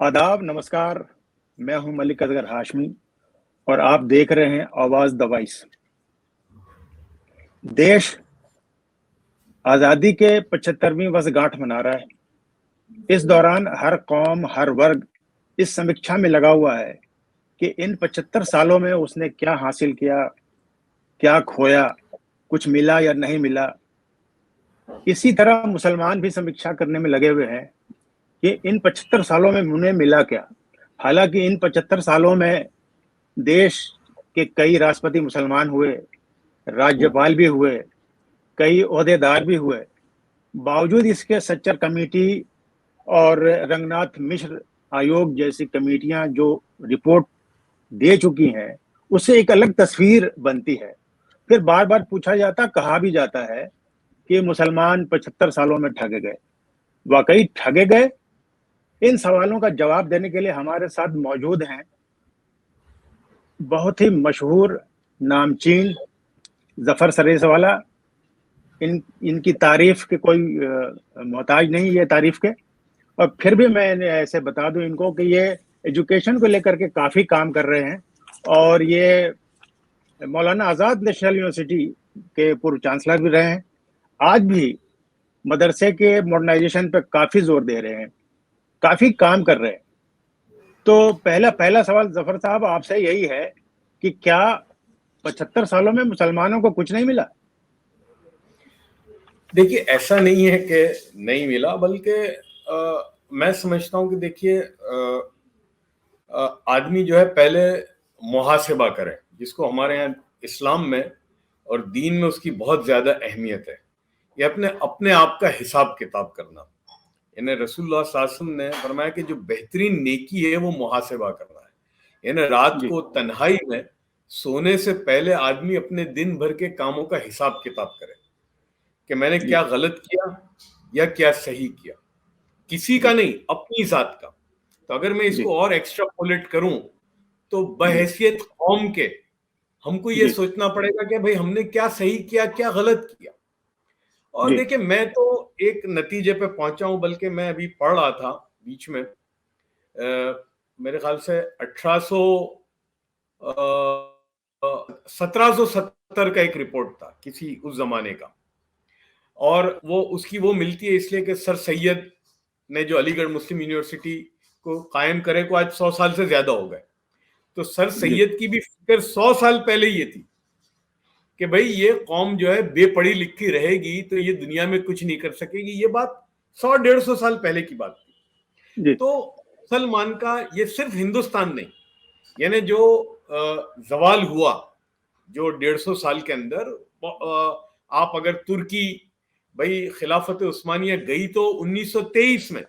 आदाब, नमस्कार। मैं हूं मलिक असगर हाशमी और आप देख रहे हैं आवाज द वॉइस। देश आजादी के 75वीं वर्षगांठ मना रहा है। इस दौरान हर कौम, हर वर्ग इस समीक्षा में लगा हुआ है कि इन 75 सालों में उसने क्या हासिल किया, क्या खोया, कुछ मिला या नहीं मिला। इसी तरह मुसलमान भी समीक्षा करने में लगे हुए हैं कि इन 75 सालों में उन्हें मिला क्या। हालांकि इन 75 सालों में देश के कई राष्ट्रपति मुसलमान हुए, राज्यपाल भी हुए, कई ओहदेदार भी हुए। बावजूद इसके सच्चर कमेटी और रंगनाथ मिश्र आयोग जैसी कमेटियां जो रिपोर्ट दे चुकी हैं, उससे एक अलग तस्वीर बनती है। फिर बार बार पूछा जाता, कहा भी जाता है कि मुसलमान 75 सालों में ठगे गए। वाकई ठगे गए? इन सवालों का जवाब देने के लिए हमारे साथ मौजूद हैं बहुत ही मशहूर, नामचीन जफर सरेसवाला। इनकी तारीफ के कोई मोहताज नहीं, ये तारीफ के। और फिर भी मैं ऐसे बता दूं इनको कि ये एजुकेशन को लेकर के काफी काम कर रहे हैं और ये मौलाना आजाद नेशनल यूनिवर्सिटी के पूर्व चांसलर भी रहे हैं। आज भी मदरसे के मॉडर्नाइजेशन पे काफी जोर दे रहे हैं, काफी काम कर रहे हैं। तो पहला पहला सवाल जफर साहब आपसे यही है कि क्या 75 सालों में मुसलमानों को कुछ नहीं मिला? देखिए, ऐसा नहीं है कि नहीं मिला, बल्कि मैं समझता हूं कि देखिए, आदमी जो है पहले मुहासिबा करे, जिसको हमारे यहाँ इस्लाम में और दीन में उसकी बहुत ज्यादा अहमियत है। ये अपने अपने आप का हिसाब किताब करना। यानी रसूलुल्लाह सल्लल्लाहु अलैहि वसल्लम ने फरमाया कि जो बेहतरीन नेकी है वो मुहासिबा करना है। यानी रात को तन्हाई में सोने से पहले आदमी अपने दिन भर के कामों का हिसाब किताब करे कि मैंने क्या गलत किया या क्या सही किया, किसी का नहीं, अपनी जात का। तो अगर मैं इसको और एक्स्ट्रापोलेट करूं तो बहैसियत कौम के हमको ये सोचना पड़ेगा कि भाई हमने क्या सही किया, क्या गलत किया। और देखिए, मैं तो एक नतीजे पे पहुंचा हूं, बल्कि मैं अभी पढ़ रहा था बीच में, मेरे ख्याल से 1770 का एक रिपोर्ट था किसी उस जमाने का, और वो मिलती है इसलिए कि सर सैयद ने जो अलीगढ़ मुस्लिम यूनिवर्सिटी को कायम करे को आज 100 साल से ज्यादा हो गए। तो सर सैयद की भी फिक्र 100 साल पहले ये थी कि भाई ये कौम जो है बेपढ़ी लिखी रहेगी तो ये दुनिया में कुछ नहीं कर सकेगी। ये बात 100-150 साल पहले की बात थी। तो मुसलमान का ये सिर्फ हिंदुस्तान नहीं, यानी जो जवाल हुआ जो 150 साल के अंदर, आप अगर तुर्की, भाई खिलाफत उस्मानिया गई तो 1923 में,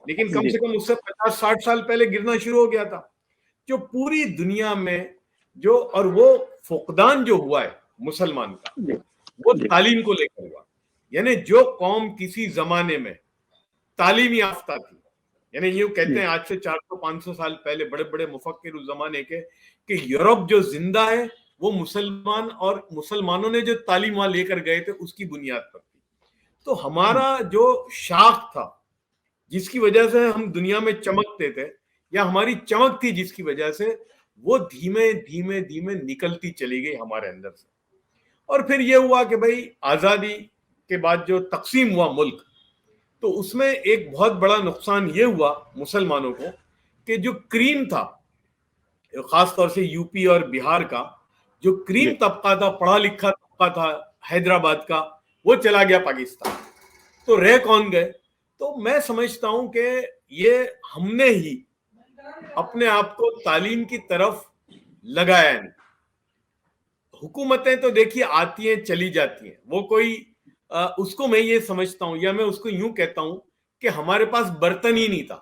लेकिन कम से कम उससे 50-60 साल पहले गिरना शुरू हो गया था। जो पूरी दुनिया में जो, और वो फुकदान जो हुआ है मुसलमान का, वो तालीम को लेकर हुआ। यानी जो कौम किसी जमाने में तालीम याफ्ता थी, यानी यूं कहते हैं आज से 400-500 साल पहले बड़े बड़े मुफक्किर उस जमाने के, कि यूरोप जो जिंदा है वो मुसलमान और मुसलमानों ने जो तालीम वहां लेकर गए थे उसकी बुनियाद पर थी। तो हमारा जो शाख था जिसकी वजह से हम दुनिया में चमकते थे, या हमारी चमक थी जिसकी वजह से, वो धीमे धीमे धीमे निकलती चली गई हमारे अंदर से। और फिर ये हुआ कि भाई आजादी के बाद जो तकसीम हुआ मुल्क, तो उसमें एक बहुत बड़ा नुकसान ये हुआ मुसलमानों को कि जो क्रीम था, खासतौर से यूपी और बिहार का जो क्रीम तबका था, पढ़ा लिखा तबका था हैदराबाद का, वो चला गया पाकिस्तान। तो रह कौन गए? तो मैं समझता हूं कि ये हमने ही अपने आप को तालीम की तरफ लगाया नहीं। हुकूमतें तो देखिए आती हैं चली जाती हैं, वो कोई उसको मैं ये समझता हूं, या मैं उसको यूं कहता हूं कि हमारे पास बर्तन ही नहीं था।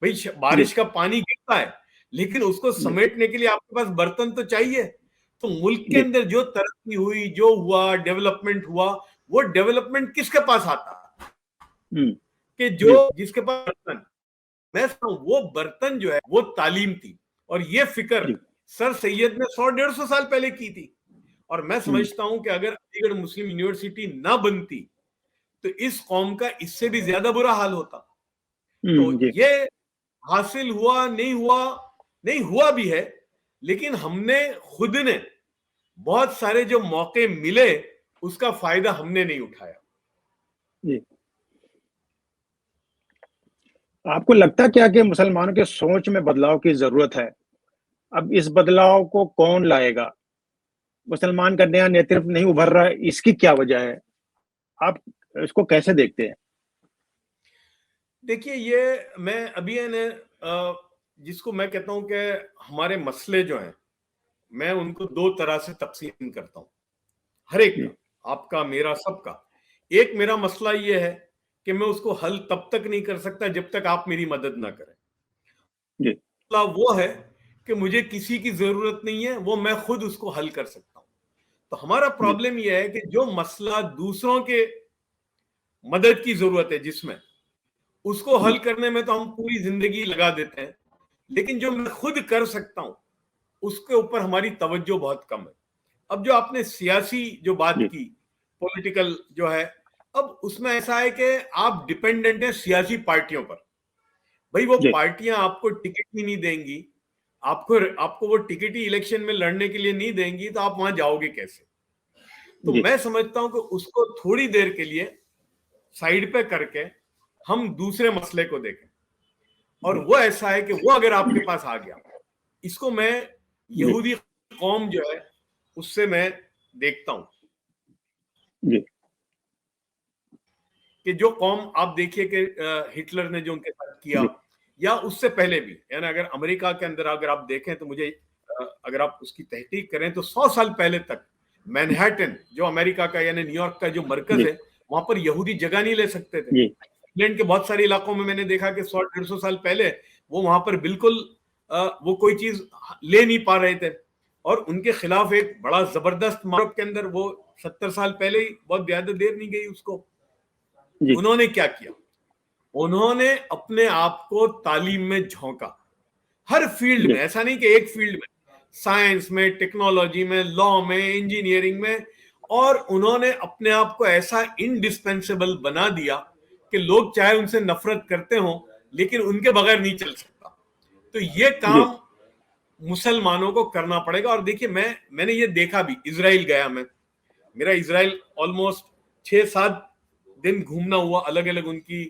भाई बारिश का पानी गिरता है, लेकिन उसको समेटने के लिए आपके पास बर्तन तो चाहिए। तो मुल्क के अंदर जो तरक्की हुई, जो हुआ, डेवलपमेंट हुआ, वो डेवलपमेंट किसके पास आता कि जो जिसके पास बर्तन, मैं वो बर्तन जो है वो तालीम थी। और ये फिक्र सर सैयद ने 100-150 साल पहले की थी। और मैं समझता हूं कि अगर अलीगढ़ मुस्लिम यूनिवर्सिटी ना बनती तो इस कौम का इससे भी ज्यादा बुरा हाल होता। तो ये हासिल हुआ नहीं हुआ भी है, लेकिन हमने खुद ने बहुत सारे जो मौके मिले उसका फायदा हमने नहीं उठाया। जी। आपको लगता क्या कि मुसलमानों के सोच में बदलाव की जरूरत है? अब इस बदलाव को कौन लाएगा? मुसलमान का नया नेतृत्व नहीं उभर रहा है, इसकी क्या वजह है? आप इसको कैसे देखते हैं? देखिए, ये मैं अभी है ना, जिसको मैं कहता हूं कि हमारे मसले जो हैं, मैं उनको दो तरह से तकसीम करता हूं, हर एक जी, का, आपका, मेरा, सबका। एक मेरा मसला ये है कि मैं उसको हल तब तक नहीं कर सकता जब तक आप मेरी मदद ना करें। जी, मसला वो है कि मुझे किसी की जरूरत नहीं है, वो मैं खुद उसको हल कर सकता हूं। तो हमारा जी, प्रॉब्लम यह है कि जो मसला दूसरों के मदद की जरूरत है, जिसमें उसको हल जी, करने में तो हम पूरी जिंदगी लगा देते हैं, लेकिन जो मैं खुद कर सकता हूं उसके ऊपर हमारी तवज्जो बहुत कम है। अब जो आपने सियासी जो बात जी, की, पॉलिटिकल जो है, अब उसमें ऐसा है कि आप डिपेंडेंट हैं सियासी पार्टियों पर। भाई वो जी, पार्टियां आपको टिकट ही नहीं देंगी, आपको आपको वो टिकट ही इलेक्शन में लड़ने के लिए नहीं देंगी, तो आप वहां जाओगे कैसे? तो जी, मैं समझता हूं कि उसको थोड़ी देर के लिए साइड पे करके हम दूसरे मसले को देखें। और जी, वो ऐसा है कि वो अगर आपके पास आ गया, इसको मैं जी, यहूदी कौम जो है उससे मैं देखता हूं जी, कि जो कौम, आप देखिए कि हिटलर ने जो उनके साथ किया, जी, या उससे पहले भी, यानी अगर अमेरिका के अंदर अगर आप देखें तो मुझे अगर आप उसकी तहकीक करें तो 100 साल पहले तक मैनहट्टन जो अमेरिका का यानी न्यूयॉर्क का जो मरकज जी, है, वहां पर यहूदी जगह नहीं ले सकते थे। जी, इंग्लैंड के बहुत सारे इलाकों में मैंने देखा कि 100-150 साल पहले वो वहां पर बिल्कुल वो कोई चीज ले नहीं पा रहे थे, और उनके खिलाफ एक बड़ा जबरदस्त मार्ग के अंदर वो 70 साल पहले ही, बहुत ज्यादा देर नहीं गई उसको, जी, उन्होंने क्या किया? उन्होंने अपने आप को तालीम में झोंका, हर फील्ड में, जी, ऐसा नहीं कि एक फील्ड में, साइंस में, टेक्नोलॉजी में, लॉ में, इंजीनियरिंग में, और उन्होंने अपने आप को ऐसा इंडिस्पेंसेबल बना दिया कि लोग चाहे उनसे नफरत करते हो लेकिन उनके बगैर नहीं चल सकता। तो ये जी, काम मुसलमानों को करना पड़ेगा। और देखिए, मैंने ये देखा भी, इसराइल गया मैं, मेरा इसराइल ऑलमोस्ट 6-7 दिन घूमना हुआ, अलग अलग उनकी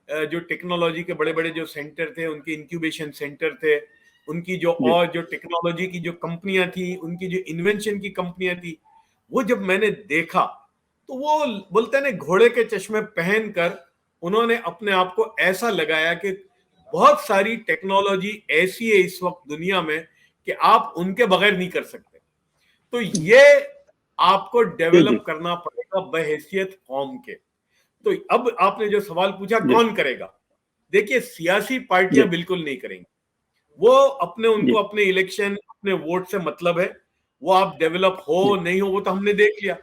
जो टेक्नोलॉजी के बड़े बड़े जो सेंटर थे, उनके इंक्यूबेशन सेंटर थे, उनकी जो जी, और जो टेक्नोलॉजी की जो कंपनियां थी, उनकी जो इन्वेंशन की कंपनियां थी, वो जब मैंने देखा तो वो बोलते हैं ना, घोड़े के चश्मे पहनकर उन्होंने अपने आप को ऐसा लगाया कि बहुत सारी टेक्नोलॉजी ऐसी है इस वक्त दुनिया में कि आप उनके बगैर नहीं कर सकते। तो ये आपको जी, डेवलप जी, करना पड़ेगा बहैसियत कौम के। तो अब आपने जो सवाल पूछा जी, कौन करेगा, देखिए सियासी पार्टियां जी, बिल्कुल नहीं करेंगी। वो अपने, उनको जी, अपने इलेक्शन, अपने वोट से मतलब है। वो आप डेवलप हो जी, नहीं हो वो तो हमने देख लिया।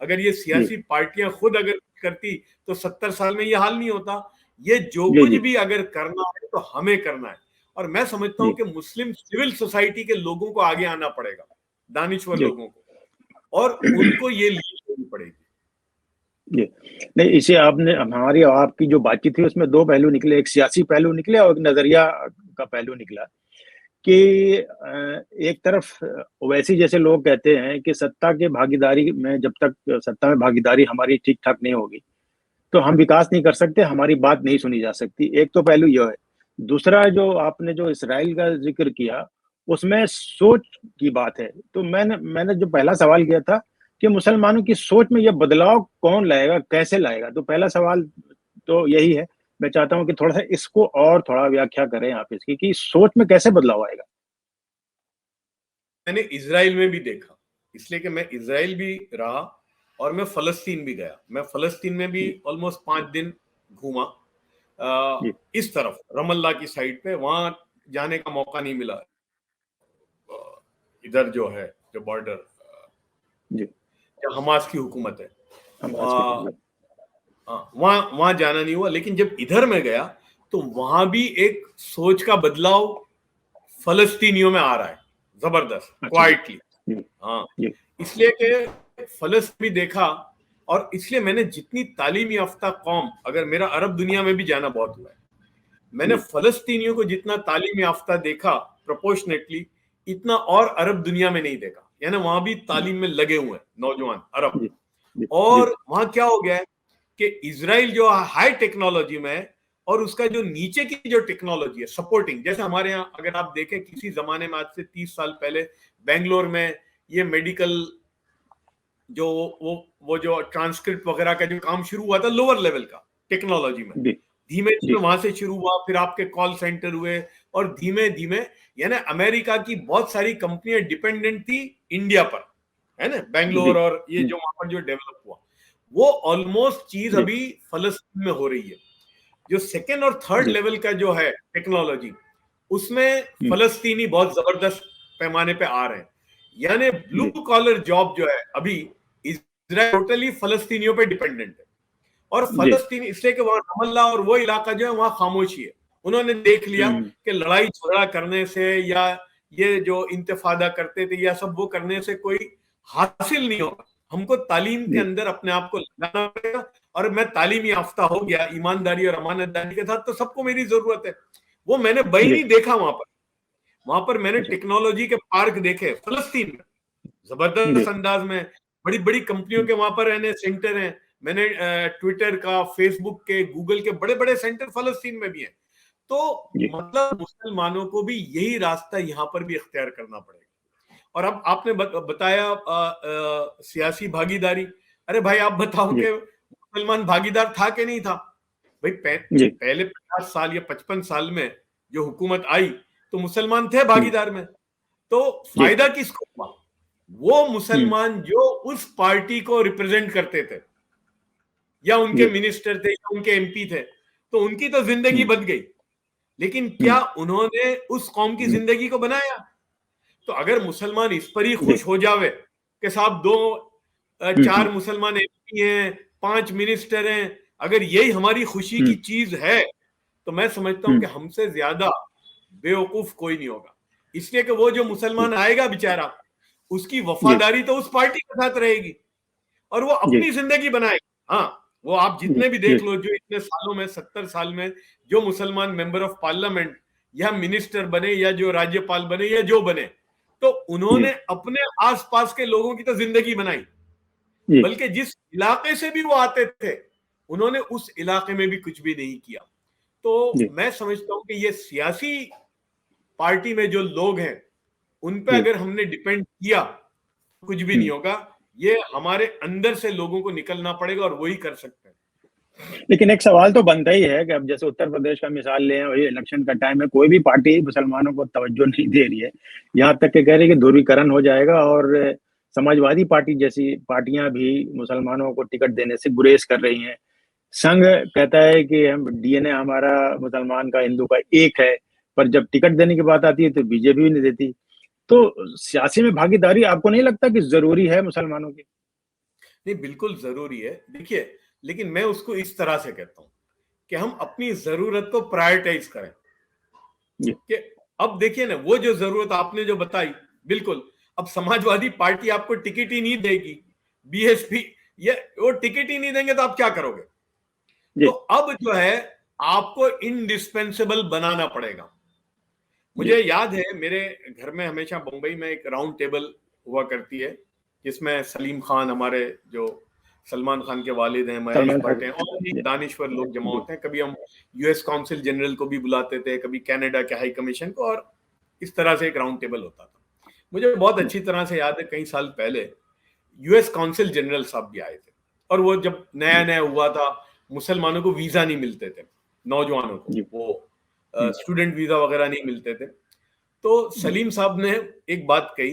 अगर ये जी, सियासी पार्टियां खुद अगर करती तो 70 साल में ये हाल नहीं होता। ये जो जी, कुछ जी, भी अगर करना है तो हमें करना है। और मैं समझता हूं जी, कि मुस्लिम सिविल सोसाइटी के लोगों को आगे आना पड़ेगा, दानिश्वर जी, लोगों को, और उनको ये लीड करनी पड़ेगी। जी। नहीं, इसे आपने हमारी और आपकी जो बातचीत थी उसमें 2 पहलू निकले, एक सियासी पहलू निकले और एक नज़रिया का पहलू निकला कि एक तरफ ओवैसी जैसे लोग कहते हैं कि सत्ता के भागीदारी में जब तक सत्ता में भागीदारी हमारी ठीक-ठाक नहीं होगी, तो हम विकास नहीं कर सकते, हमारी बात नहीं सुनी जा सकती। एक तो पहलू यह है। दूसरा जो आपने जो इज़राइल का ज़िक्र किया, उसमें सोच की बात है। तो मैंने मैंने जो पहला सवाल किया था कि मुसलमानों की सोच में ये बदलाव कौन लाएगा, कैसे लाएगा? तो पहला सवाल तो यही है। मैं चाहता हूँ कि थोड़ा-सा इसको और थोड़ा व्याख्या करें आप इसकी कि सोच में कैसे बदलाव आएगा? मैंने इज़राइल में भी देखा, इसलिए कि मैं इज़राइल भी रहा और मैं फ़लस्तीन भी गया। मैं फ़लस्तीन में भी जी, ऑलमोस्ट 5 दिन घूमा। जी, इस तरफ रमल्ला की साइड पे, वहाँ जाने का मौका नहीं मिला। इधर जो है, जो बॉर्डर जी। जहाँ हमास की हुकूमत है, हमास के वहाँ, मतलब हाँ, वहाँ वहाँ जाना नहीं हुआ। लेकिन जब इधर मैं गया तो वहाँ भी एक सोच का बदलाव फ़लस्तीनियों में आ रहा है, ज़बरदस्त, अच्छा जी। क्वाइटली। जी, हाँ, जी, इसलिए कि फ़लस्तीन भी देखा, और इसलिए मैंने जितनी तालीम याफ्ता कौम, अगर मेरा अरब दुनिया में भी जाना बहुत हुआ है, मैंने फलस्तीनियों को जितना तालीम याफ्ता देखा प्रोपोर्शनेटली, इतना और अरब दुनिया में नहीं देखा। यानी वहां भी तालीम में लगे हुए हैं नौजवान अरब। और वहां क्या हो गया है कि इजराइल जो हाई टेक्नोलॉजी में है और उसका जो नीचे की जो टेक्नोलॉजी है सपोर्टिंग, जैसे हमारे यहाँ अगर आप देखें किसी जमाने में आज से 30 साल पहले बेंगलोर में ये मेडिकल जो वो जो ट्रांसक्रिप्ट वगैरह का जो काम शुरू हुआ था लोअर लेवल का टेक्नोलॉजी में, धीमे धीमे वहां से शुरू हुआ, फिर आपके कॉल सेंटर हुए और धीमे धीमे यानी अमेरिका की बहुत सारी कंपनियां डिपेंडेंट थी इंडिया पर, है ना, बेंगलोर और ये जो वहां पर जो डेवलप हुआ वो ऑलमोस्ट चीज अभी फलस्तीन में हो रही है। जो सेकेंड और थर्ड लेवल का जो है टेक्नोलॉजी उसमें फलस्तीनी बहुत जबरदस्त पैमाने पे आ रहे हैं। यानी ब्लू कॉलर जॉब जो है अभी इजराइल टोटली फलस्तीनियों पे डिपेंडेंट है। और फलस्तीन इसलिए कि वहां रमल्ला और वो इलाका जो है वहां खामोशी है। उन्होंने देख लिया कि लड़ाई झगड़ा करने से या ये जो इंतफादा करते थे या सब वो करने से कोई हासिल नहीं होगा, हमको तालीम के अंदर अपने आप को लगाना पड़ेगा। और मैं तालीम याफ्ता हो गया ईमानदारी और अमानतदारी के साथ तो सबको मेरी जरूरत है। वो मैंने नहीं देखा वहां पर मैंने टेक्नोलॉजी के पार्क देखे फलस्तीन में जबरदस्त अंदाज में, बड़ी बड़ी कंपनियों के वहां पर रहने सेंटर हैं। मैंने ट्विटर का, फेसबुक के, गूगल के बड़े बड़े सेंटर फलस्तीन में भी हैं। तो मतलब मुसलमानों को भी यही रास्ता यहाँ पर भी इख्तियार करना पड़ेगा। और अब आपने बताया सियासी भागीदारी, अरे भाई आप बताओ कि मुसलमान भागीदार था कि नहीं था भाई? पहले 50 साल या 55 साल में जो हुकूमत आई तो मुसलमान थे भागीदार में, तो फायदा किसको हुआ? वो मुसलमान जो उस पार्टी को रिप्रेजेंट करते थे या उनके मिनिस्टर थे या उनके एमपी थे, तो उनकी तो जिंदगी बच गई, लेकिन क्या उन्होंने उस कौम की जिंदगी को बनाया? तो अगर मुसलमान इस पर ही खुश हो जावे कि साहब 4 मुसलमान एमपी हैं, 5 मिनिस्टर हैं, अगर यही हमारी खुशी की चीज है तो मैं समझता हूं कि हमसे ज्यादा बेवकूफ कोई नहीं होगा। इसलिए कि वो जो मुसलमान आएगा बेचारा, उसकी वफादारी तो उस पार्टी के साथ रहेगी और वो अपनी जिंदगी बनाएगा। हाँ, वो आप जितने भी देख लो जो इतने सालों में 70 साल में जो मुसलमान मेंबर ऑफ पार्लियामेंट या मिनिस्टर बने या जो राज्यपाल बने या जो बने, तो उन्होंने अपने आसपास के लोगों की तो जिंदगी बनाई, बल्कि जिस इलाके से भी वो आते थे उन्होंने उस इलाके में भी कुछ भी नहीं किया। तो मैं समझता हूं कि ये सियासी पार्टी में जो लोग हैं उन पे अगर हमने डिपेंड किया कुछ भी नहीं होगा। ये हमारे अंदर से लोगों को निकलना पड़ेगा और वही कर सकते हैं। लेकिन एक सवाल तो बनता ही है कि अब जैसे उत्तर प्रदेश का मिसाल लें, वही इलेक्शन का टाइम है, कोई भी पार्टी मुसलमानों को तवज्जो नहीं दे रही है, यहाँ तक कि कह रही है कि ध्रुवीकरण हो जाएगा और समाजवादी पार्टी जैसी पार्टियां भी मुसलमानों को टिकट देने से गुरेज कर रही हैं। संघ कहता है कि हम डीएनए हमारा मुसलमान का हिंदू का एक है, पर जब टिकट देने की बात आती है तो बीजेपी भी नहीं देती। तो सियासी में भागीदारी आपको नहीं लगता कि जरूरी है मुसलमानों की? नहीं, बिल्कुल जरूरी है। देखिए, लेकिन मैं उसको इस तरह से कहता हूं कि हम अपनी जरूरत को प्रायोरिटाइज करें। कि अब देखिए ना, वो जो जरूरत आपने जो बताई, बिल्कुल, अब समाजवादी पार्टी आपको टिकट ही नहीं देगी, बीएसपी ये वो टिकट ही नहीं देंगे तो आप क्या करोगे? तो अब जो है आपको इंडिस्पेंसेबल बनाना पड़ेगा। मुझे याद है मेरे घर में हमेशा बंबई में एक राउंड टेबल हुआ करती है जिसमें सलीम खान, हमारे जो सलमान खान के वालिद हैं, महेश भट्ट हैं और भी दानिश्वर लोग जमा होते हैं। कभी हम यूएस काउंसिल जनरल को भी बुलाते थे, कभी कनाडा के हाई कमीशन को, और इस तरह से एक राउंड टेबल होता था। मुझे बहुत अच्छी तरह से याद है कई साल पहले यूएस काउंसिल जनरल साहब भी आए थे और वो जब नया नया हुआ था मुसलमानों को वीजा नहीं मिलते थे, नौजवानों को वो स्टूडेंट वीजा वगैरह नहीं मिलते थे। तो सलीम साहब ने एक बात कही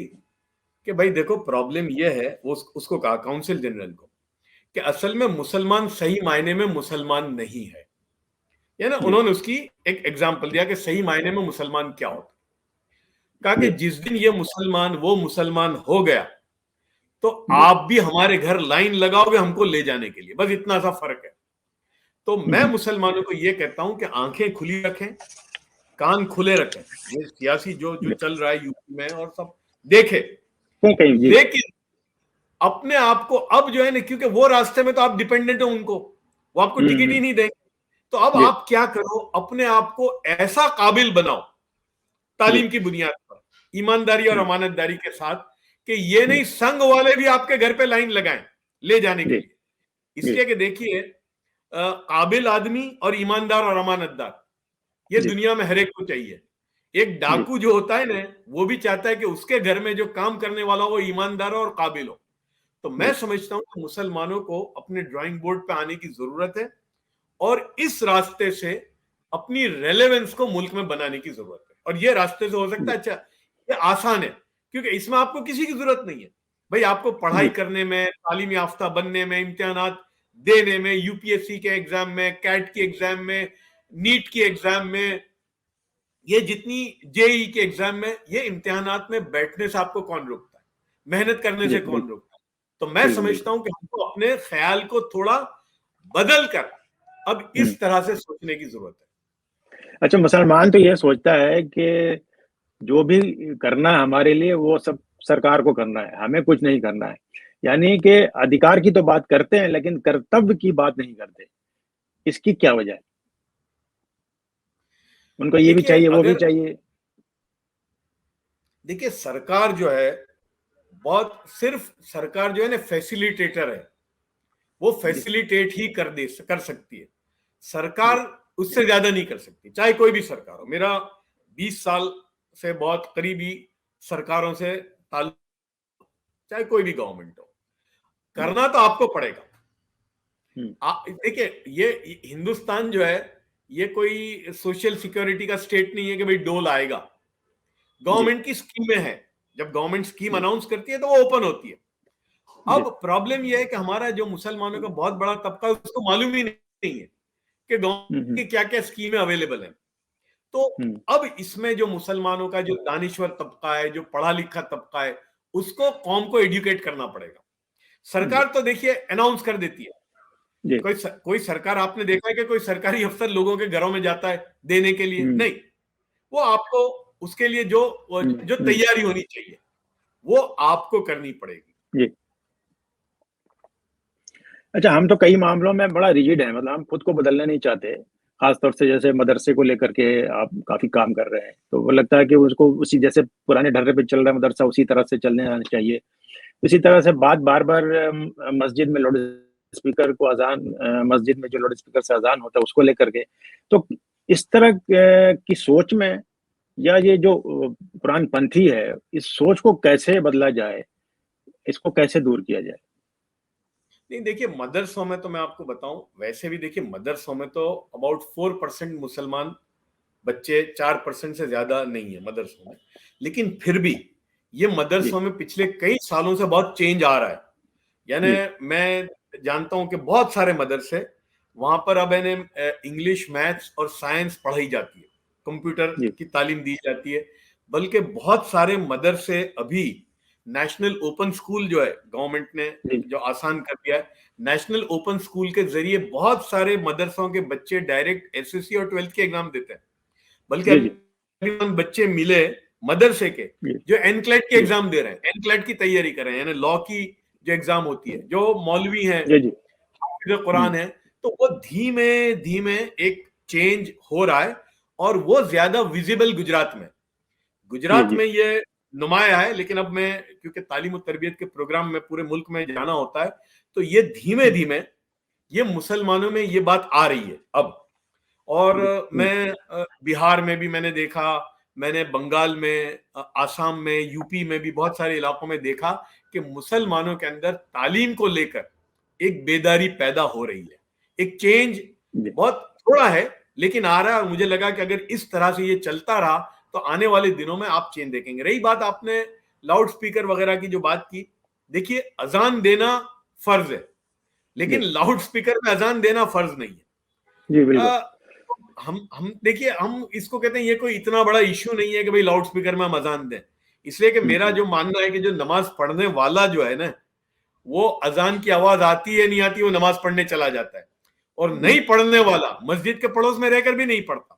कि भाई देखो, प्रॉब्लम यह है, उसको कहा काउंसिल जनरल को, कि असल में मुसलमान सही मायने में मुसलमान नहीं है। या ना, उन्होंने उसकी एक एग्जांपल दिया कि सही मायने में मुसलमान क्या होता। कहा कि जिस दिन ये मुसलमान वो मुसलमान हो गया तो आप भी हमारे घर लाइन लगाओगे हमको ले जाने के लिए, बस इतना सा फर्क है। तो मैं मुसलमानों को ये कहता हूं कि आंखें खुली रखें, कान खुले रखें, ये सियासी जो चल रहा है यूपी में और सब देखे, लेकिन अपने आप को अब जो है ना, क्योंकि वो रास्ते में तो आप डिपेंडेंट हो उनको, वो आपको टिकट ही नहीं देंगे, तो तो अब आप क्या करो, अपने आप को ऐसा काबिल बनाओ तालीम की बुनियाद पर, ईमानदारी और अमानतदारी के साथ, कि ये नहीं संघ वाले भी आपके घर पे लाइन लगाएं ले जाने के लिए। इसलिए कि देखिए, काबिल आदमी और ईमानदार और अमानतदार ये दुनिया में हर एक को चाहिए। एक डाकू जो होता है ना, वो भी चाहता है कि उसके घर में जो काम करने वाला हो वो ईमानदार हो और काबिल हो। तो मैं समझता हूं कि मुसलमानों को अपने ड्राइंग बोर्ड पे आने की जरूरत है और इस रास्ते से अपनी रेलेवेंस को मुल्क में बनाने की जरूरत है। और ये रास्ते से हो सकता है, अच्छा ये आसान है क्योंकि इसमें आपको किसी की जरूरत नहीं है भाई, आपको पढ़ाई करने में, तालीम याफ्ता बनने में, इम्तिहानात देने में, यूपीएससी के एग्जाम में, कैट की एग्जाम में, नीट की एग्जाम में, ये जितनी जेई के एग्जाम में, ये इम्तिहानात में बैठने से आपको कौन रोकता है, मेहनत करने से कौन रोकता है। तो मैं समझता हूं कि हमको अपने ख्याल को थोड़ा बदल कर अब इस तरह से सोचने की जरूरत है। अच्छा, मुसलमान तो ये सोचता है कि जो भी करना है हमारे लिए वो सब सरकार को करना है, हमें कुछ नहीं करना है। यानी कि अधिकार की तो बात करते हैं लेकिन कर्तव्य की बात नहीं करते। इसकी क्या वजह है? उनको ये भी चाहिए, वो भी चाहिए। देखिए, सरकार जो है बहुत, सिर्फ सरकार जो है ना फैसिलिटेटर है, वो फैसिलिटेट ही कर सकती है। सरकार उससे ज्यादा नहीं कर सकती, चाहे कोई भी सरकार हो। मेरा 20 साल से बहुत करीबी सरकारों से ताल्लुक, चाहे कोई भी गवर्नमेंट हो, करना तो आपको पड़ेगा। देखिए, ये हिंदुस्तान जो है ये कोई सोशल सिक्योरिटी का स्टेट नहीं है कि भाई डोल आएगा। गवर्नमेंट की स्कीमें हैं, जब गवर्नमेंट स्कीम अनाउंस करती है तो वो ओपन होती है। अब प्रॉब्लम यह है कि हमारा जो मुसलमानों का बहुत बड़ा तबका है उसको मालूम ही नहीं है कि गवर्नमेंट की क्या क्या स्कीमें अवेलेबल हैं। तो अब इसमें जो मुसलमानों का जो दानिश्वर तबका है, जो पढ़ा लिखा तबका है, उसको कौम को एजुकेट करना पड़ेगा। सरकार तो देखिए अनाउंस कर देती है, कोई सरकार आपने देखा है कि कोई सरकारी अफसर लोगों के घरों में जाता है देने के लिए? नहीं, वो आपको उसके लिए जो तैयारी होनी चाहिए वो आपको करनी पड़ेगी। अच्छा, हम तो कई मामलों में बड़ा रिजिड है, मतलब हम खुद को बदलना नहीं चाहते। खासतौर से जैसे मदरसे को लेकर के आप काफी काम कर रहे हैं, तो वो लगता है कि उसको उसी जैसे पुराने ढर्रे पे चल रहा है मदरसा, उसी तरह से चलने आना चाहिए। इसी तरह से बार बार मस्जिद में लाउड स्पीकर को अजान, मस्जिद में जो लाउड स्पीकर से अजान होता है उसको लेकर के, तो इस तरह की सोच में, या ये जो कुरान पंथी है, इस सोच को कैसे बदला जाए, इसको कैसे दूर किया जाए? नहीं, देखिए मदरसों में तो मैं आपको बताऊं, वैसे भी देखिए मदरसों में तो अबाउट 4% मुसलमान बच्चे, 4% से ज्यादा नहीं है मदरसों में। लेकिन फिर भी ये मदरसों में पिछले कई सालों से बहुत चेंज आ रहा है। यानी मैं जानता हूं कि बहुत सारे मदरसे वहां पर अब इंग्लिश, मैथ्स और साइंस पढ़ाई जाती है, कंप्यूटर की तालीम दी जाती है। बल्कि बहुत सारे मदरसे अभी नेशनल ओपन स्कूल जो है गवर्नमेंट ने जो आसान कर दिया है, नेशनल ओपन स्कूल के जरिए बहुत सारे मदरसों के बच्चे डायरेक्ट एसएससी और 12th के एग्जाम देते हैं। बल्कि अभी बच्चे मिले मदरसे के जो एनक्लेट के एग्जाम दे रहे हैं, एनक्लेट की तैयारी कर रहे हैं, यानी लॉ की जो एग्जाम होती है, जो मौलवी हैं, हाफिज कुरान है। तो वो धीमे धीमे एक चेंज हो रहा है और वो ज्यादा विजिबल गुजरात में ये नुमाया है। लेकिन अब मैं, क्योंकि तालीम और तरबियत के प्रोग्राम में पूरे मुल्क में जाना होता है, तो ये धीमे धीमे ये मुसलमानों में ये बात आ रही है अब। और मैं बिहार में भी मैंने देखा, मैंने बंगाल में, आसाम में, यूपी में भी बहुत सारे इलाकों में देखा कि मुसलमानों के अंदर तालीम को लेकर एक बेदारी पैदा हो रही है। एक चेंज बहुत थोड़ा है लेकिन आ रहा है, और मुझे लगा कि अगर इस तरह से ये चलता रहा तो आने वाले दिनों में आप चेंज देखेंगे। रही बात आपने लाउड स्पीकर वगैरह की जो बात की, देखिए अजान देना फर्ज है लेकिन लाउड स्पीकर में अजान देना फर्ज नहीं है। हम देखिए, हम इसको कहते हैं ये कोई इतना बड़ा इश्यू नहीं है कि भाई लाउड स्पीकर में हम अजान दें। इसलिए कि मेरा जो मानना है कि जो नमाज पढ़ने वाला जो है ना, वो अजान की आवाज आती है नहीं आती वो नमाज पढ़ने चला जाता है, और नहीं पढ़ने वाला मस्जिद के पड़ोस में रहकर भी नहीं पढ़ता।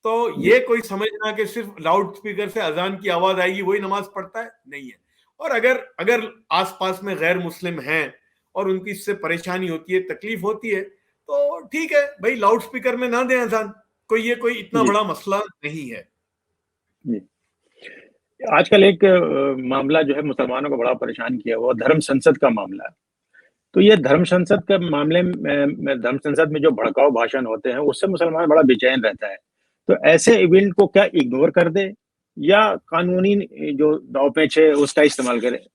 तो ये कोई समझना कि सिर्फ लाउड स्पीकर से अजान की आवाज आएगी वही नमाज पढ़ता है, नहीं है। और अगर आसपास में गैर मुस्लिम हैं और उनकी इससे परेशानी होती है, तकलीफ होती है, तो ठीक है भाई, लाउड स्पीकर में ना दें अजान, कोई इतना जी बड़ा मसला नहीं है। जी। आजकल एक मामला जो है मुसलमानों को बड़ा परेशान किया, वो धर्म संसद का मामला है। तो ये धर्म संसद के मामले में धर्म संसद में जो भड़काऊ भाषण होते हैं, उससे मुसलमान बड़ा बेचैन रहता है। तो ऐसे इवेंट को क्या इग्नोर कर दे, या कानूनी जो दांव-पेच है उसका इस्तेमाल करे?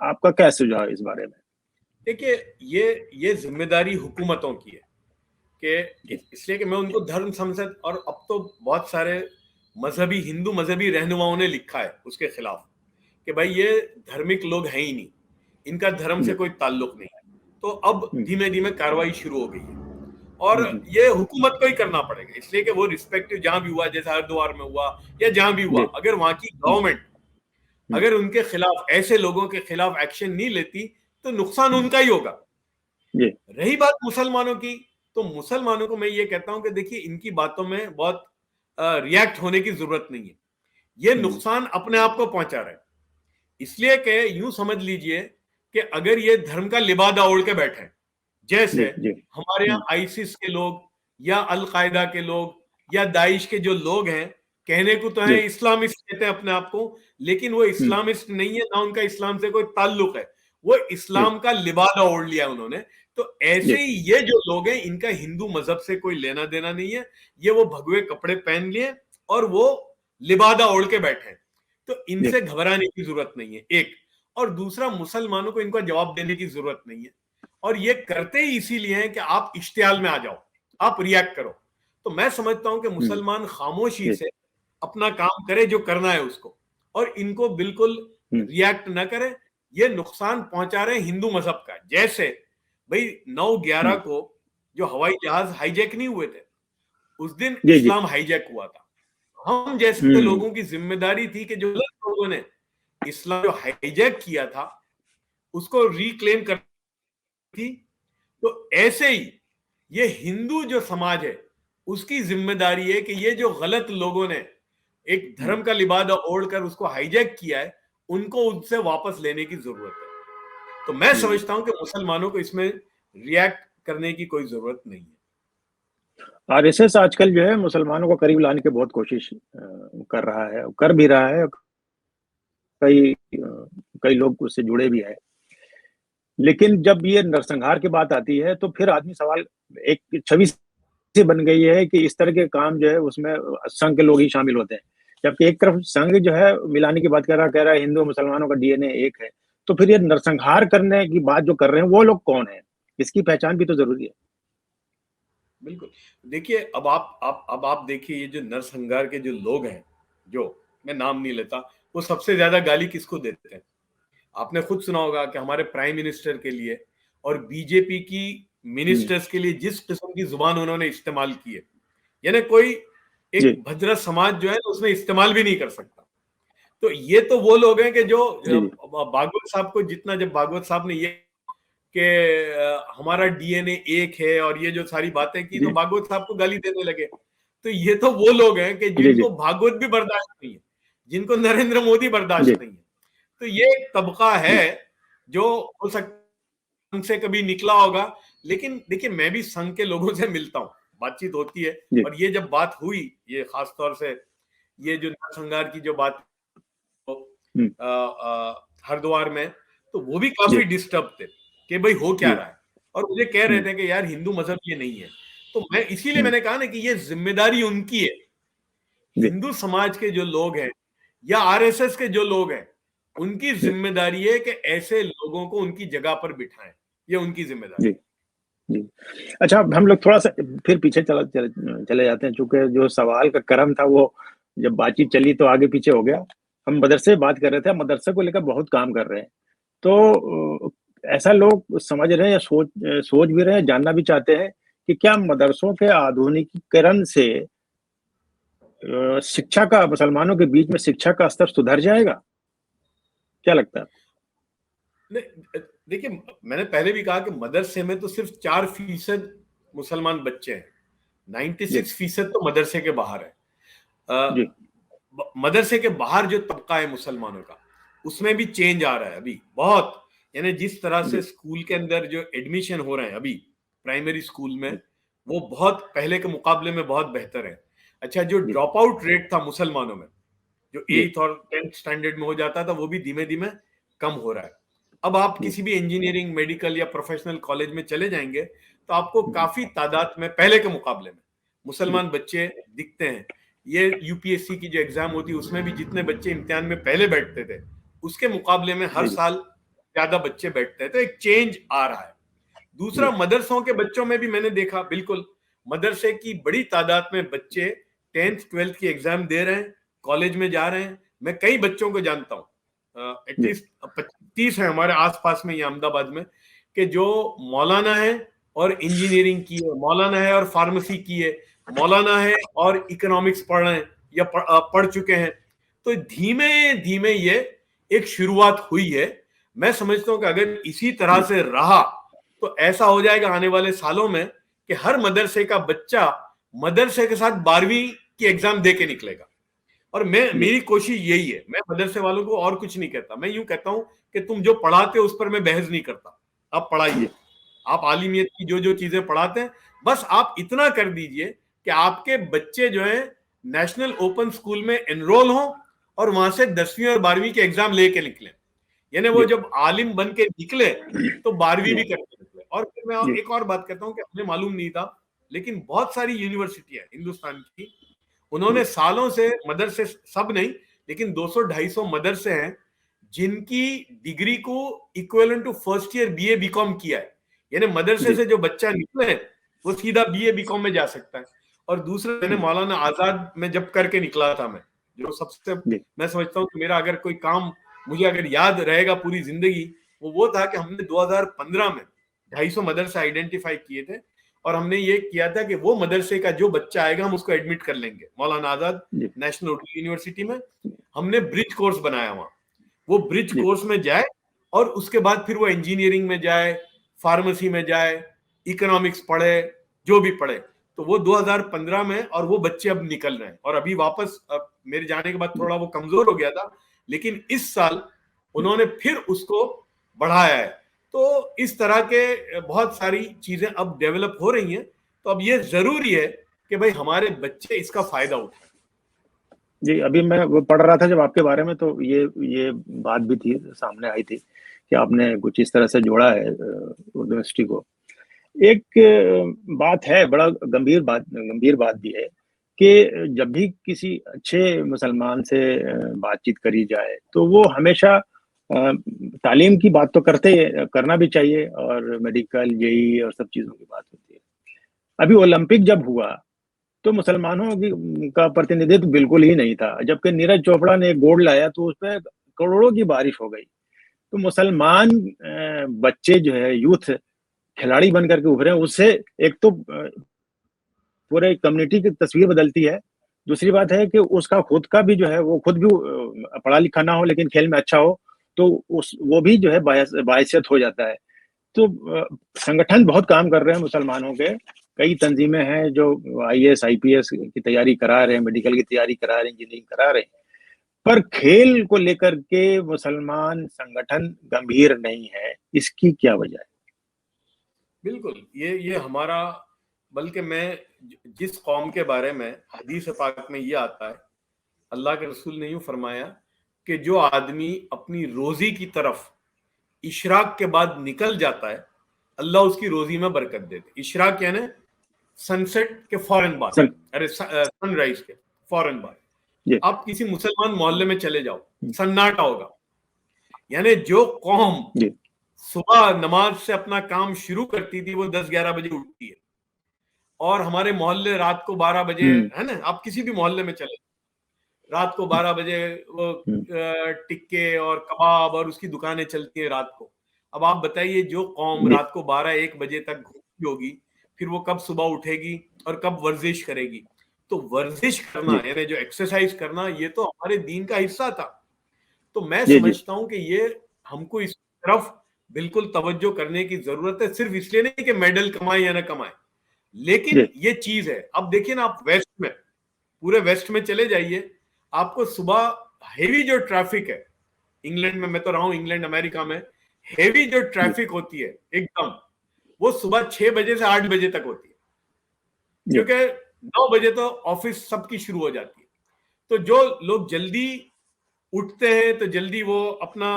आपका क्या सुझाव है इस बारे में? देखिए, ये जिम्मेदारी हुकूमतों की है कि जी इसलिए कि मैं उनको धर्म संसद, और अब तो बहुत सारे हिंदू मजहबी रहनुमाओं ने लिखा है उसके खिलाफ कि भाई ये धार्मिक लोग हैं ही नहीं, इनका धर्म से जी। कोई ताल्लुक नहीं है। तो अब हम्म, धीमे धीमे कार्रवाई शुरू हो गई है, और हम्म, ये हुकूमत को ही करना पड़ेगा, इसलिए कि वो रिस्पेक्टिव जहां भी हुआ, जैसे हरिद्वार में हुआ या जहां भी हुआ, जी। अगर वहां की हम्म, गवर्नमेंट हम्म, अगर उनके खिलाफ, ऐसे लोगों के खिलाफ एक्शन नहीं लेती, तो नुकसान हम्म, उनका ही होगा। जी रही बात मुसलमानों की, तो मुसलमानों को मैं ये कहता हूं कि देखिए, इनकी बातों में बहुत रिएक्ट होने की जरूरत नहीं है। ये हम्म, नुकसान अपने आप को पहुंचा रहे हैं, इसलिए कि यूं समझ लीजिए कि अगर ये धर्म का लिबादा ओढ़ के बैठे हैं, जैसे जी जी। हमारे यहाँ हम्म, आईसिस के लोग या अल कायदा के लोग या दाइश के जो लोग हैं, कहने को तो है जी। इस्लामिस्ट कहते हैं अपने आप को, लेकिन वो हम्म, इस्लामिस्ट नहीं है, ना उनका इस्लाम से कोई ताल्लुक है, वो जी इस्लाम का लिबादा ओढ़ लिया उन्होंने। तो जी। ऐसे ही ये जो लोग हैं, इनका हिंदू मजहब से कोई लेना देना नहीं है, ये वो भगवे कपड़े पहन लिए और वो लिबादा ओढ़ के बैठे हैं। तो जी इनसे घबराने की जरूरत नहीं है, एक। और दूसरा, मुसलमानों को इनका जवाब देने की जरूरत नहीं है, और ये करते ही इसीलिए हैं कि आप इश्तियाल में आ जाओ, आप रिएक्ट करो। तो मैं समझता हूं कि हम्म, मुसलमान खामोशी जी। से अपना काम करे जो करना है उसको, और इनको बिल्कुल हम्म, रिएक्ट ना करें। ये नुकसान पहुंचा रहे हैं हिंदू मजहब का। जैसे भाई 9/11 हम्म, को जो हवाई जहाज हाईजैक नहीं हुए थे, उस दिन जी जी। इस्लाम हाईजैक हुआ था। हम जैसे हम्म, लोगों की जिम्मेदारी थी कि जो लोगों ने इस्लाम जो हाईजैक किया था उसको रिक्लेम कर थी। तो ऐसे ही ये हिंदू जो समाज है, उसकी जिम्मेदारी है कि ये जो गलत लोगों ने एक हम्म, धर्म का लिबादा ओढ़कर उसको हाईजैक किया है, उनको उनसे वापस लेने की जरूरत है। तो मैं हम्म। समझता हूं कि मुसलमानों को इसमें रिएक्ट करने की कोई जरूरत नहीं है। आरएसएस आजकल जो है मुसलमानों को करीब लाने की बहुत कोशिश कर रहा है, कर भी रहा है। कई लोग उससे जुड़े भी हैं। लेकिन जब ये नरसंहार की बात आती है, तो फिर आदमी सवाल, एक छवि सी बन गई है कि इस तरह के काम जो है उसमें संघ के लोग ही शामिल होते हैं। जबकि एक तरफ संघ जो है मिलाने की बात कह रहा है हिंदू मुसलमानों का डीएनए एक है। तो फिर ये नरसंहार करने की बात जो कर रहे हैं वो लोग कौन है? इसकी पहचान भी तो जरूरी है। बिल्कुल। देखिए, अब आप देखिए, ये जो नरसंहार के जो लोग हैं, जो मैं नाम नहीं लेता, वो सबसे ज्यादा गाली किसको देते हैं? आपने खुद सुना होगा कि हमारे प्राइम मिनिस्टर के लिए और बीजेपी की हम्म, मिनिस्टर्स के लिए जिस किस्म की जुबान उन्होंने इस्तेमाल की है, यानी कोई एक जी भद्रा समाज जो है उसमें इस्तेमाल भी नहीं कर सकता। तो ये तो वो लोग हैं कि जो जी जी भागवत साहब को जितना, जब भागवत साहब ने ये कि हमारा डीएनए एक है और ये जो सारी बातें की, तो जी भागवत साहब को गाली देने लगे। तो ये तो वो लोग हैं कि जी जी जिनको भागवत भी बर्दाश्त नहीं है, जिनको नरेंद्र मोदी जी बर्दाश्त नहीं है। तो ये एक तबका है जी जो हो सकता है संघ से कभी निकला होगा। लेकिन देखिए, मैं भी संघ के लोगों से मिलता हूँ, बातचीत होती है, जी और ये जब बात हुई, ये खास तौर से ये जो नरसंहार की जो बात हम्म, हरिद्वार में, तो वो भी जी काफी डिस्टर्ब थे कि भाई हो क्या जी रहा है, और मुझे कह रहे हम्म, थे कि यार हिंदू मजहब ये नहीं है। तो मैं इसीलिए हम्म, मैंने कहा ना कि ये जिम्मेदारी उनकी है। जी हिंदू समाज के जो लोग हैं या आरएसएस के जो लोग हैं, उनकी जी जिम्मेदारी है कि ऐसे लोगों को उनकी जगह पर बिठाएं। ये उनकी जिम्मेदारी जी है। जी। अच्छा, हम लोग थोड़ा सा फिर पीछे चले जाते हैं, चूंकि जो सवाल का क्रम था वो जब बातचीत चली तो आगे पीछे हो गया। हम मदरसे बात कर रहे थे, मदरसे को लेकर बहुत काम कर रहे हैं। तो ऐसा लोग समझ रहे हैं या सोच भी रहे हैं, जानना भी चाहते हैं कि क्या मदरसों के आधुनिकीकरण से शिक्षा का, मुसलमानों के बीच में शिक्षा का स्तर सुधर जाएगा? क्या लगता है? देखिए, मैंने पहले भी कहा कि मदरसे में तो सिर्फ 4% मुसलमान बच्चे हैं, जी 96% तो मदरसे के बाहर है। जी मदरसे के बाहर जो तबका है मुसलमानों का, उसमें भी चेंज आ रहा है अभी बहुत। यानी जिस तरह से जी स्कूल के अंदर जो एडमिशन हो रहे हैं अभी, प्राइमरी स्कूल में, वो बहुत पहले के मुकाबले में बहुत बेहतर है। अच्छा, जो ड्रॉप आउट रेट था मुसलमानों में, जो 8th और 10th स्टैंडर्ड में हो जाता था, वो भी धीमे धीमे कम हो रहा है। अब आप किसी भी इंजीनियरिंग, मेडिकल या प्रोफेशनल कॉलेज में चले जाएंगे तो आपको काफी तादाद में पहले के मुकाबले में मुसलमान बच्चे दिखते हैं। ये यूपीएससी की जो एग्जाम होती है उसमें भी जितने बच्चे इम्तिहान में पहले बैठते थे उसके मुकाबले में हर साल ज्यादा बच्चे बैठते हैं, तो एक चेंज आ रहा है। दूसरा, मदरसों के बच्चों में भी मैंने देखा, बिल्कुल मदरसे की बड़ी तादाद में बच्चे 10th 12th की एग्जाम दे रहे हैं, कॉलेज में जा रहे हैं। मैं कई बच्चों को जानता हूँ, एटलीस्ट 30 है हमारे आसपास में, ये अहमदाबाद में, कि जो मौलाना है और इंजीनियरिंग की है, मौलाना है और फार्मेसी की है, मौलाना है और इकोनॉमिक्स पढ़ रहे हैं या पढ़ चुके हैं। तो धीमे धीमे ये एक शुरुआत हुई है। मैं समझता हूं कि अगर इसी तरह से रहा तो ऐसा हो जाएगा आने वाले सालों में कि हर मदरसे का बच्चा मदरसे के साथ 12वीं की एग्जाम दे के निकलेगा। और मेरी कोशिश यही है, मैं मदरसे वालों को और कुछ नहीं कहता, मैं यूं कहता हूं कि तुम जो पढ़ाते हो उस पर मैं बहस नहीं करता, आप पढ़ाइए, आप आलिमियत की जो जो चीजें पढ़ाते हैं, बस आप इतना कर दीजिए कि आपके बच्चे जो है नेशनल ओपन स्कूल में एनरोल हों और वहां से 10वीं और 12वीं के एग्जाम लेके निकले। यानी वो जब आलिम बन के निकले तो 12वीं भी करके निकले। और फिर मैं एक और बात कहता हूँ कि हमें मालूम नहीं था, लेकिन बहुत सारी यूनिवर्सिटियां हिंदुस्तान की, उन्होंने सालों से मदरसे, सब नहीं लेकिन 200-250 मदरसे हैं जिनकी डिग्री को equivalent to first year BA BCom किया है। यानी मदरसे से जो बच्चा निकले वो सीधा बीए बीकॉम में जा सकता है। और दूसरा, मैंने मौलाना आजाद में जब करके निकला था, मैं जो सबसे, मैं समझता हूँ कि मेरा अगर कोई काम मुझे अगर याद रहेगा पूरी जिंदगी, वो था कि हमने 2015 में 250 मदरसे आइडेंटिफाई किए थे और हमने ये किया था कि वो मदरसे का जो बच्चा आएगा हम उसको एडमिट कर लेंगे मौलाना आजाद नेशनल उर्दू यूनिवर्सिटी में। हमने ब्रिज कोर्स बनाया वहां, वो ब्रिज कोर्स में जाए और उसके बाद फिर वो इंजीनियरिंग में जाए, फार्मेसी में जाए, इकोनॉमिक्स पढ़े, जो भी पढ़े। तो वो 2015 में, और वो बच्चे अब निकल रहे हैं। और अभी वापस, अब मेरे जाने के बाद थोड़ा वो कमजोर हो गया था, लेकिन इस साल उन्होंने फिर उसको बढ़ाया है। तो इस तरह के बहुत सारी चीजें अब डेवलप हो रही हैं। तो अब ये जरूरी है कि भाई हमारे बच्चे इसका फायदा उठाएं। जी, अभी मैं वो पढ़ रहा था जब आपके बारे में, तो ये बात भी थी, सामने आई थी कि आपने कुछ इस तरह से जोड़ा है उर्दू यूनिवर्सिटी को। एक बात है, बड़ा गंभीर बात भी है कि जब भी किसी अच्छे मुसलमान से बातचीत करी जाए तो वो हमेशा तालीम की बात तो करना भी चाहिए, और मेडिकल, जेई और सब चीज़ों की बात होती है। अभी ओलंपिक जब हुआ तो मुसलमानों का प्रतिनिधित्व बिल्कुल ही नहीं था, जबकि नीरज चोपड़ा ने एक गोल्ड लाया तो उस पर करोड़ों की बारिश हो गई। तो मुसलमान बच्चे जो है, यूथ खिलाड़ी बन करके उभरे, उससे एक तो पूरे कम्युनिटी की तस्वीर बदलती है। दूसरी बात है कि उसका खुद का भी जो है, वो खुद भी पढ़ा लिखा ना हो लेकिन खेल में अच्छा हो, तो वो भी जो है बायसियत हो जाता है। तो संगठन बहुत काम कर रहे हैं मुसलमानों के, कई तंजीमें हैं जो आईएएस आईपीएस की तैयारी करा रहे हैं, मेडिकल की तैयारी करा रहे हैं, इंजीनियरिंग करा रहे हैं, पर खेल को लेकर के मुसलमान संगठन गंभीर नहीं है। इसकी क्या वजह है? बिल्कुल, ये हमारा, बल्कि मैं जिस कौम के बारे में हदीस पाक में ये आता है, अल्लाह के रसूल ने यूं फरमाया कि जो आदमी अपनी रोजी की तरफ इशराक के बाद निकल जाता है, अल्लाह उसकी रोजी में बरकत देते। इशराक यानी सनसेट के फौरन बाद, अरे सनराइज के फौरन बाद। आप किसी मुसलमान मोहल्ले में चले जाओ, सन्नाटा होगा। यानी जो कौम सुबह नमाज से अपना काम शुरू करती थी वो 10-11 बजे उठती है, और हमारे मोहल्ले रात को 12 बजे, है ना, आप किसी भी मोहल्ले में चले, रात को 12 बजे वो टिक्के और कबाब और उसकी दुकानें चलती हैं रात को। अब आप बताइए, जो कौम रात को 12-1 बजे तक घूमती होगी, फिर वो कब सुबह उठेगी और कब वर्जिश करेगी? तो वर्जिश करना, यानी जो एक्सरसाइज करना, ये तो हमारे दीन का हिस्सा था। तो मैं समझता हूं कि ये हमको इस तरफ बिल्कुल तवज्जो करने की जरूरत है, सिर्फ इसलिए नहीं कि मेडल कमाए या ना कमाए, लेकिन ये चीज है। अब देखिए ना, आप वेस्ट में, पूरे वेस्ट में चले जाइए, आपको सुबह हेवी जो ट्रैफिक है, इंग्लैंड में, मैं तो रहा हूं इंग्लैंड अमेरिका में, हेवी जो ट्रैफिक होती है एकदम, वो सुबह 6 बजे से 8 बजे तक होती है। क्योंकि 9 बजे तो ऑफिस सबकी शुरू हो जाती है। तो जो लोग जल्दी उठते हैं तो जल्दी वो अपना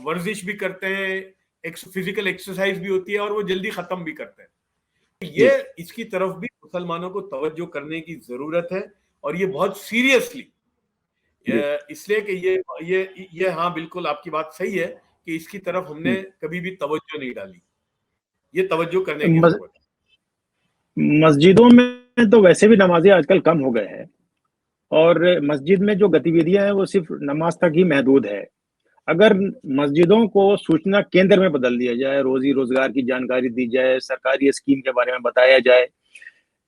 वर्जिश भी करते हैं, फिजिकल एक्सरसाइज भी होती है और वो जल्दी खत्म भी करते हैं। ये इसकी तरफ भी मुसलमानों को तवज्जो करने की जरूरत है, और ये बहुत सीरियसली, इसलिए कि ये हाँ बिल्कुल आपकी बात सही है कि इसकी तरफ हमने कभी भी तवज्जो नहीं डाली। ये तवज्जो करने की जरूरत है। मस्जिदों में तो वैसे भी नमाजी आजकल कम हो गए हैं, और मस्जिद में जो गतिविधियां हैं वो सिर्फ नमाज तक ही महदूद है। अगर मस्जिदों को सूचना केंद्र में बदल दिया जाए, रोजी रोजगार की जानकारी दी जाए, सरकारी स्कीम के बारे में बताया जाए,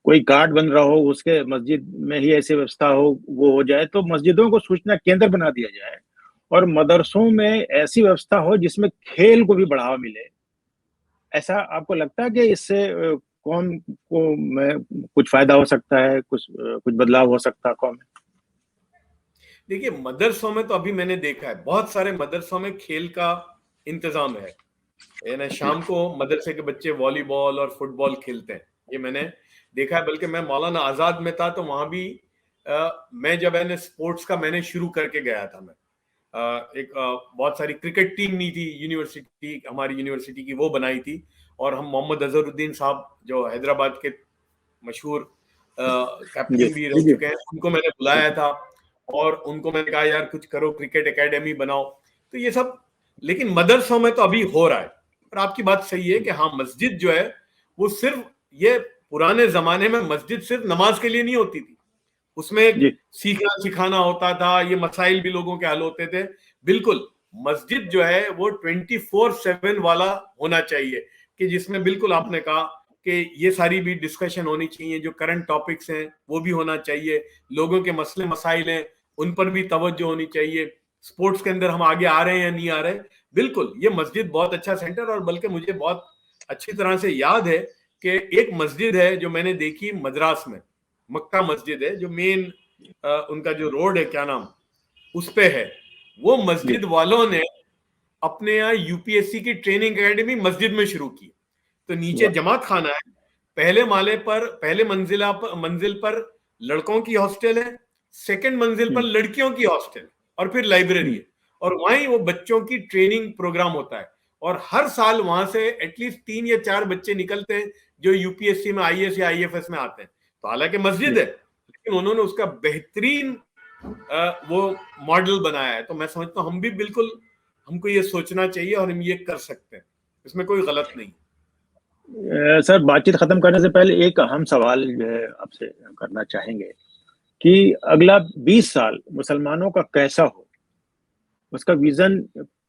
कोई कार्ड बन रहा हो उसके मस्जिद में ही ऐसी व्यवस्था हो, वो हो जाए, तो मस्जिदों को सूचना केंद्र बना दिया जाए, और मदरसों में ऐसी व्यवस्था हो जिसमें खेल को भी बढ़ावा मिले। ऐसा आपको लगता है कि इससे कौम को में कुछ फायदा हो सकता है, कुछ बदलाव हो सकता है कौम में? देखिए, मदरसों में तो अभी मैंने देखा है बहुत सारे मदरसों में खेल का इंतजाम है, यानी शाम को मदरसे के बच्चे वॉलीबॉल और फुटबॉल खेलते हैं, ये मैंने देखा है। बल्कि मैं मौलाना आजाद में था तो वहां भी मैं जब मैंने स्पोर्ट्स का मैंने शुरू करके गया था, मैं बहुत सारी क्रिकेट टीम नहीं थी, यूनिवर्सिटी हमारी यूनिवर्सिटी की वो बनाई थी, और हम मोहम्मद अजहरुद्दीन साहब जो हैदराबाद के मशहूर कैप्टन भी रह चुके हैं, उनको मैंने बुलाया था और उनको मैंने कहा यार कुछ करो, क्रिकेट एकेडमी बनाओ। तो ये सब लेकिन मदरसों में तो अभी हो रहा है। और आपकी बात सही है कि हाँ, मस्जिद जो है वो सिर्फ, ये पुराने जमाने में मस्जिद सिर्फ नमाज के लिए नहीं होती थी, उसमें एक सीखना सिखाना होता था, ये मसाइल भी लोगों के हल होते थे। बिल्कुल मस्जिद जो है वो 24/7 वाला होना चाहिए, कि जिसमें बिल्कुल आपने कहा कि ये सारी भी डिस्कशन होनी चाहिए, जो करंट टॉपिक्स हैं वो भी होना चाहिए, लोगों के मसले मसाइल हैं उन पर भी तवज्जो होनी चाहिए, स्पोर्ट्स के अंदर हम आगे आ रहे हैं या नहीं आ रहे। बिल्कुल ये मस्जिद बहुत अच्छा सेंटर, और बल्कि मुझे बहुत अच्छी तरह से याद है कि एक मस्जिद है जो मैंने देखी मद्रास में, मक्का मस्जिद है, जो मेन उनका जो रोड है क्या नाम उस पे है, वो मस्जिद वालों ने अपने यहाँ यूपीएससी की ट्रेनिंग एकेडमी मस्जिद में शुरू की। तो नीचे जमात खाना है, पहले माले पर, पहले मंजिल पर लड़कों की हॉस्टल है, सेकंड मंजिल पर लड़कियों की हॉस्टल, और फिर लाइब्रेरी है, और वहीं वो बच्चों की ट्रेनिंग प्रोग्राम होता है। और हर साल वहां से एटलीस्ट 3 या 4 बच्चे निकलते हैं जो यूपीएससी में आईएएस या आईएफएस में आते हैं। तो हालांकि मस्जिद है लेकिन उन्होंने उसका बेहतरीन वो मॉडल बनाया है। तो मैं समझता हूँ हम भी बिल्कुल, हमको ये सोचना चाहिए और हम ये कर सकते हैं, इसमें कोई गलत नहीं। सर, बातचीत खत्म करने से पहले एक अहम सवाल जो है आपसे करना चाहेंगे कि अगला 20 साल मुसलमानों का कैसा हो, उसका विजन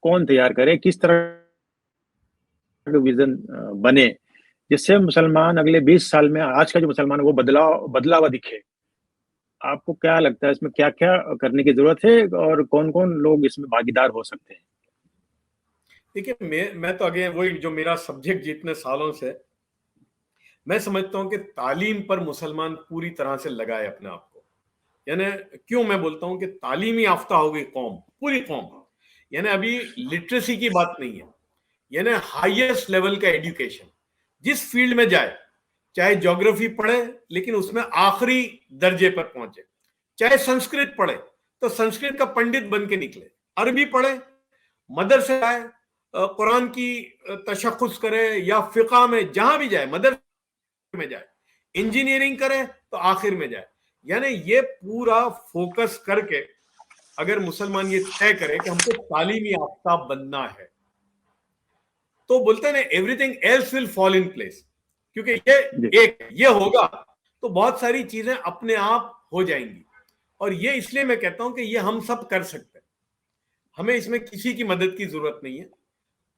कौन तैयार करे, किस तरह का विजन बने जिससे मुसलमान अगले 20 साल में आज का जो मुसलमान है वो बदला हुआ दिखे। आपको क्या लगता है इसमें क्या क्या करने की जरूरत है और कौन कौन लोग इसमें भागीदार हो सकते हैं? देखिए, मैं तो आगे वही जो मेरा सब्जेक्ट जितने सालों से, मैं समझता हूं कि तालीम पर मुसलमान पूरी तरह से लगाए अपने आप को। यानी क्यों मैं बोलता हूं कि तालीमी याफ्ता हो गई कौम, पूरी कौम, यानी अभी लिटरेसी की बात नहीं है, यानी हाईएस्ट लेवल का एजुकेशन, जिस फील्ड में जाए, चाहे ज्योग्राफी पढ़े लेकिन उसमें आखिरी दर्जे पर पहुंचे, चाहे संस्कृत पढ़े तो संस्कृत का पंडित बन के निकले, अरबी पढ़े, मदरसे आए, कुरान की तशख्खुस करे, या फिका में जहां भी जाए, मदरसे में जाए, इंजीनियरिंग करे तो आखिर में जाए। यानी ये पूरा फोकस करके अगर मुसलमान ये तय करे कि हमको तालीमी याफ्ता बनना है, तो बोलते हैं ना, everything else will fall in place. क्योंकि ये होगा तो बहुत सारी चीजें अपने आप हो जाएंगी। और ये इसलिए मैं कहता हूं कि ये हम सब कर सकते हैं, हमें इसमें किसी की मदद की जरूरत नहीं है,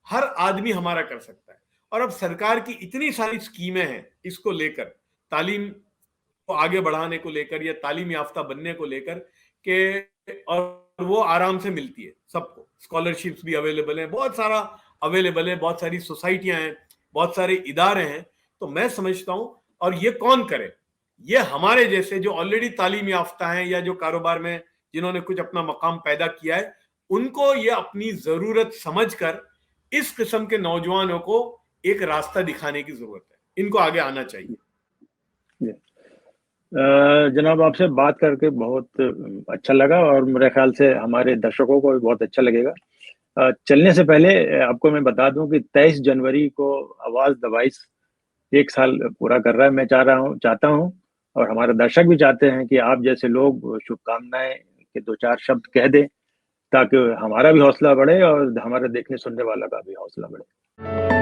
हर आदमी हमारा कर सकता है। और अब सरकार की इतनी सारी स्कीमें हैं इसको लेकर, तालीम को आगे बढ़ाने को लेकर या तालीम याफ्ता बनने को लेकर के, और वो आराम से मिलती है सबको, स्कॉलरशिप्स भी अवेलेबल है, बहुत सारा अवेलेबल है, बहुत सारी सोसाइटियां हैं, बहुत सारे इदारे हैं। तो मैं समझता हूं, और ये कौन करे, ये हमारे जैसे जो ऑलरेडी तालीम याफ्ता हैं या जो कारोबार में जिन्होंने कुछ अपना मकाम पैदा किया है, उनको ये अपनी जरूरत समझकर इस किस्म के नौजवानों को एक रास्ता दिखाने की जरूरत है, इनको आगे आना चाहिए। जनाब, आपसे बात करके बहुत अच्छा लगा और मेरे ख्याल से हमारे दर्शकों को भी बहुत अच्छा लगेगा। चलने से पहले आपको मैं बता दूं कि 23 जनवरी को आवाज द वॉइस 1 साल पूरा कर रहा है। मैं चाहता हूं और हमारे दर्शक भी चाहते हैं कि आप जैसे लोग शुभकामनाएं के 2-4 शब्द कह दें, ताकि हमारा भी हौसला बढ़े और हमारे देखने सुनने वाला का भी हौसला बढ़े।